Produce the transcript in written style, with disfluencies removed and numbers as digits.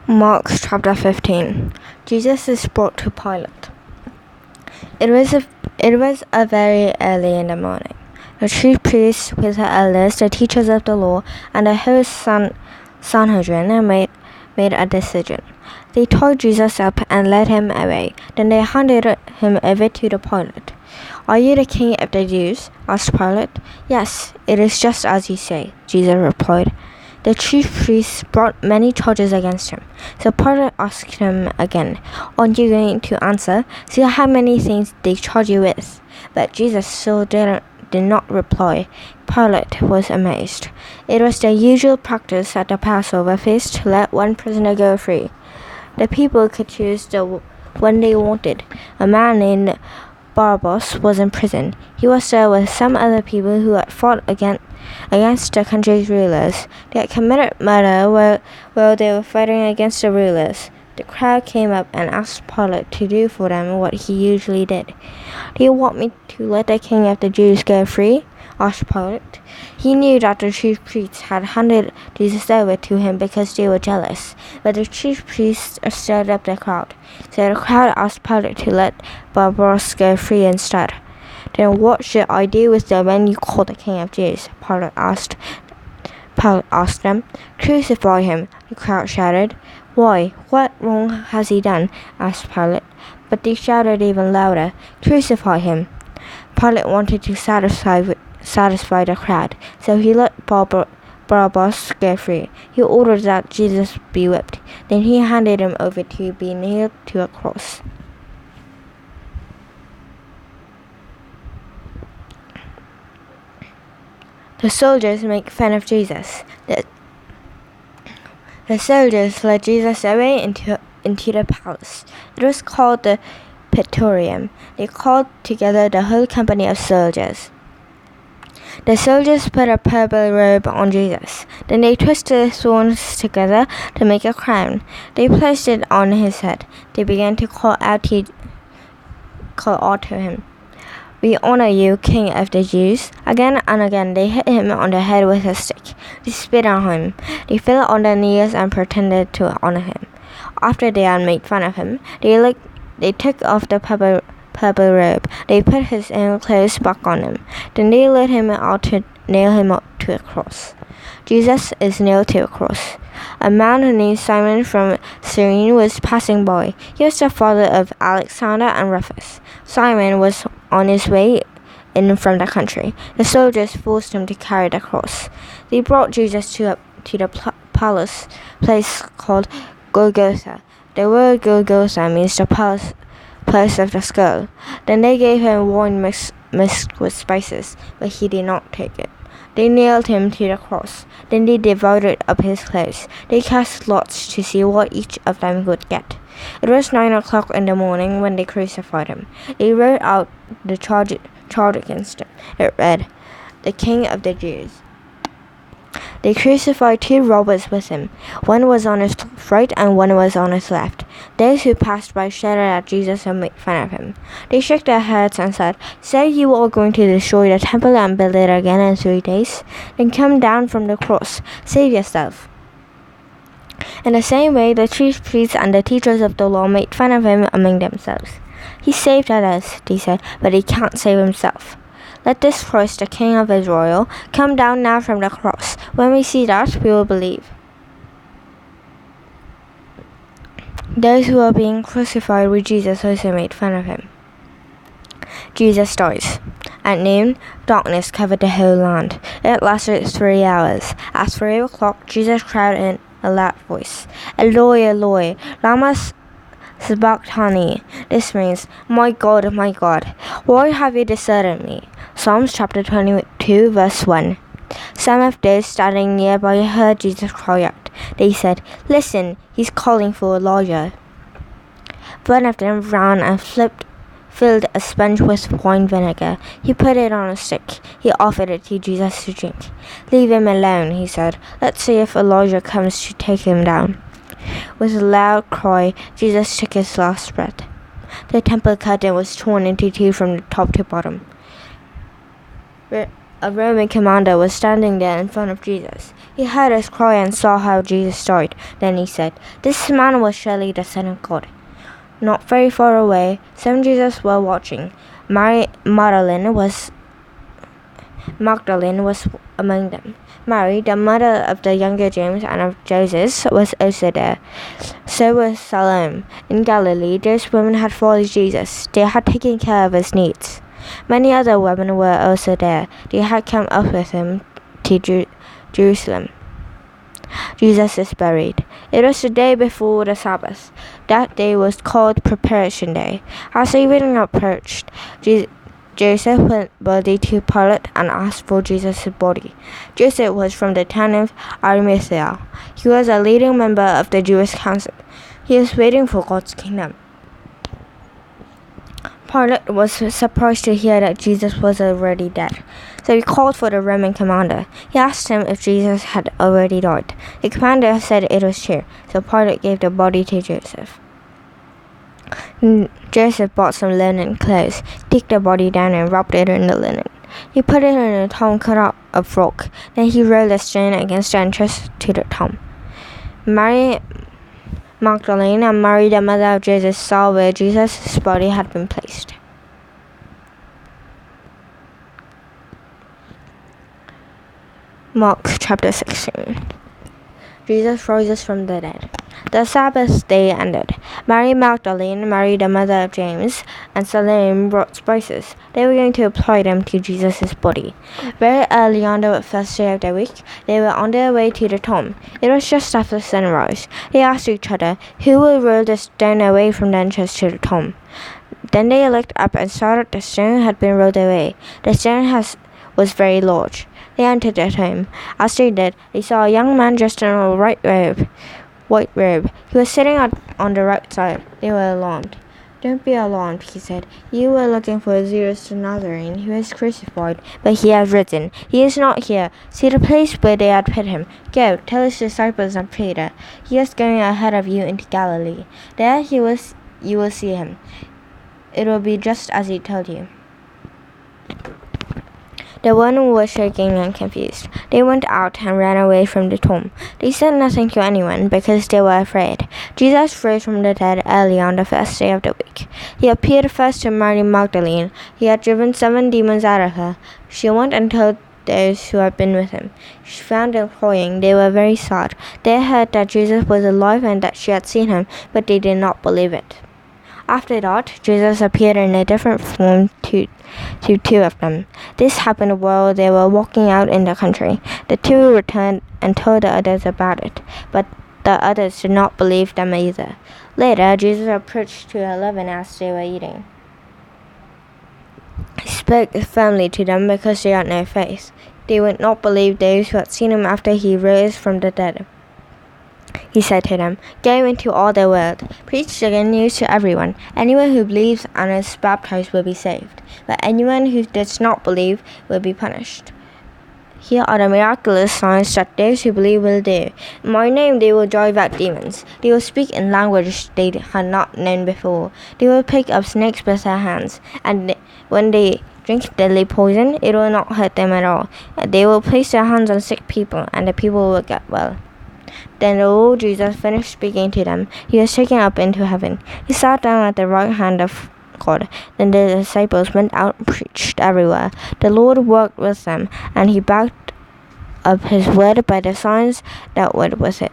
Mark chapter 15. Jesus is brought to Pilate. It was a very early in the morning. The chief priests with the elders, the teachers of the law, and the whole Sanhedrin made a decision. They tied Jesus up and led him away. Then they handed him over to the Pilate. "Are you the king of the Jews?" asked Pilate. "Yes, it is just as you say," Jesus replied. The chief priests brought many charges against him. So Pilate asked him again, "Aren't you going to answer? See how many things they charge you with." But Jesus still did not reply. Pilate was amazed. It was the usual practice at the Passover feast to let one prisoner go free. The people could choose the one they wanted. A man named Barabbas was in prison. He was there with some other people who had fought against the country's rulers. They had committed murder while they were fighting against the rulers. The crowd came up and asked Pilate to do for them what he usually did. "Do you want me to let the king of the Jews go free?" asked Pilate. He knew that the chief priests had handed Jesus over to him because they were jealous, but the chief priests stirred up the crowd. So the crowd asked Pilate to let Barabbas go free instead. "Then what should I do with the man you call the king of Jews?" Pilate asked them. "Crucify him," the crowd shouted. "Why? What wrong has he done?" asked Pilate. But they shouted even louder, "Crucify him." Pilate wanted to satisfy the crowd, so he let Barabbas go free. He ordered that Jesus be whipped. Then he handed him over to be nailed to a cross. The soldiers make fun of Jesus. The soldiers led Jesus away into the palace. It was called the Praetorium. They called together the whole company of soldiers. The soldiers put a purple robe on Jesus. Then they twisted thorns together to make a crown. They placed it on his head. They began to call out to him, "We honor you, King of the Jews." Again and again they hit him on the head with a stick. They spit on him. They fell on their knees and pretended to honor him. After they had made fun of him, they took off the purple robe. They put his own clothes back on him. Then they led him out to nail him up to a cross. Jesus is nailed to a cross. A man named Simon from Cyrene was passing by. He was the father of Alexander and Rufus. Simon was on his way in from the country. The soldiers forced him to carry the cross. They brought Jesus to the place called Golgotha. The word Golgotha means the place of the skull. Then they gave him wine mixed with spices, but he did not take it. They nailed him to the cross. Then they divided up his clothes. They cast lots to see what each of them would get. It was 9 o'clock in the morning when they crucified him. They wrote out the charge against him. It read, "The King of the Jews." They crucified 2 robbers with him. One was on his right and one was on his left. Those who passed by shouted at Jesus and made fun of him. They shook their heads and said, "So you are going to destroy the temple and build it again in 3 days? Then come down from the cross. Save yourself." In the same way, the chief priests and the teachers of the law made fun of him among themselves. "He saved others," they said, "but he can't save himself. Let this Christ, the King of Israel, come down now from the cross. When we see that, we will believe." Those who were being crucified with Jesus also made fun of him. Jesus dies. At noon, darkness covered the whole land. It lasted 3 hours. At 3 o'clock, Jesus cried in a loud voice, "Eloi, Eloi, lama sabachthani." This means, my God, why have you deserted me?" Psalms chapter 22, verse 1. Some of those standing nearby heard Jesus cry out. They said, "Listen, he's calling for Elijah." One of them ran and filled a sponge with wine vinegar. He put it on a stick. He offered it to Jesus to drink. "Leave him alone," he said. "Let's see if Elijah comes to take him down." With a loud cry, Jesus took his last breath. The temple curtain was torn into 2 from the top to bottom. A Roman commander was standing there in front of Jesus. He heard his cry and saw how Jesus died. Then he said, "This man was surely the Son of God." Not very far away, some Jesus were watching. Mary Magdalene was among them. Mary, the mother of the younger James and of Joseph, was also there. So was Salome. In Galilee, those women had followed Jesus. They had taken care of his needs. Many other women were also there. They had come up with him to Jerusalem. Jesus is buried. It was the day before the Sabbath. That day was called Preparation Day. As evening approached, Joseph went boldly to Pilate and asked for Jesus' body. Joseph was from the town of Arimathea. He was a leading member of the Jewish council. He was waiting for God's kingdom. Pilate was surprised to hear that Jesus was already dead. So he called for the Roman commander. He asked him if Jesus had already died. The commander said it was true, so Pilate gave the body to Joseph. Joseph bought some linen clothes, took the body down and wrapped it in the linen. He put it in a tomb cut out of rock. Then he rolled a stone against the entrance to the tomb. Mary Magdalene and Mary, the mother of Jesus, saw where Jesus' body had been placed. Mark chapter 16. Jesus rises from the dead. The Sabbath day ended. Mary Magdalene, Mary the mother of James, and Salome brought spices. They were going to apply them to Jesus' body. Very early on the first day of the week, they were on their way to the tomb. It was just after sunrise. They asked each other, "Who will roll the stone away from the entrance to the tomb?" Then they looked up and saw that the stone had been rolled away. The stone was very large. They entered the tomb. As they did, they saw a young man dressed in a white robe. He was sitting on the right side. They were alarmed. "Don't be alarmed," he said. "You were looking for Jesus the Nazarene who was crucified, but he has risen. He is not here. See the place where they had put him. Go, tell his disciples and Peter. He is going ahead of you into Galilee. There you will see him. It will be just as he told you." The women were shaking and confused. They went out and ran away from the tomb. They said nothing to anyone because they were afraid. Jesus rose from the dead early on the first day of the week. He appeared first to Mary Magdalene. He had driven 7 demons out of her. She went and told those who had been with him. She found them crying. They were very sad. They heard that Jesus was alive and that she had seen him, but they did not believe it. After that, Jesus appeared in a different form to 2 of them. This happened while they were walking out in the country. The 2 returned and told the others about it, but the others did not believe them either. Later, Jesus approached to 11 as they were eating. He spoke firmly to them because they had no faith. They would not believe those who had seen him after he rose from the dead. He said to them, "Go into all the world, preach the good news to everyone. Anyone who believes and is baptized will be saved, but anyone who does not believe will be punished. Here are the miraculous signs that those who believe will do. In my name they will drive out demons. They will speak in language they had not known before. They will pick up snakes with their hands, and when they drink deadly poison, it will not hurt them at all. They will place their hands on sick people, and the people will get well." Then the Lord Jesus finished speaking to them. He was taken up into heaven. He sat down at the right hand of God. Then the disciples went out and preached everywhere. The Lord worked with them, and he backed up his word by the signs that went with it.